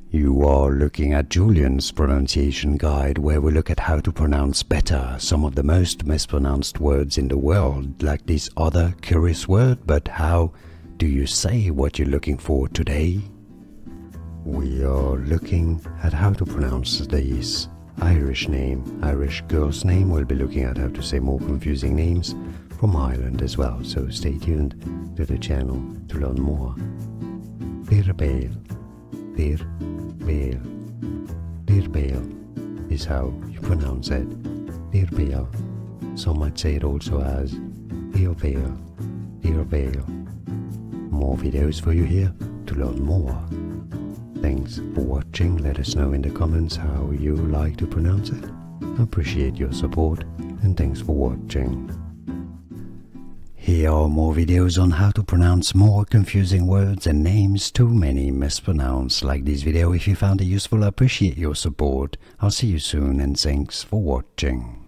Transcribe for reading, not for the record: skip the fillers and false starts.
You are looking at Julian's pronunciation guide, where we look at how to pronounce better some of the most mispronounced words in the world, like this other curious word. But how do you say what you're looking for today? We are looking at how to pronounce this Irish name, Irish girl's name. We'll be looking at how to say more confusing names from Ireland as well, so stay tuned to the channel to learn more. Dearbhaile, Dearbhaile, Dearbhaile is how you pronounce it. Dearbhaile. Some might say it also as Dearbhaile, Dearbhaile. More videos for you here to learn more. Thanks for watching. Let us know in the comments how you like to pronounce it. I appreciate your support and thanks for watching. Here are more videos on how to pronounce more confusing words and names too many mispronounced. Like this video if you found it useful. I appreciate your support. I'll see you soon and thanks for watching.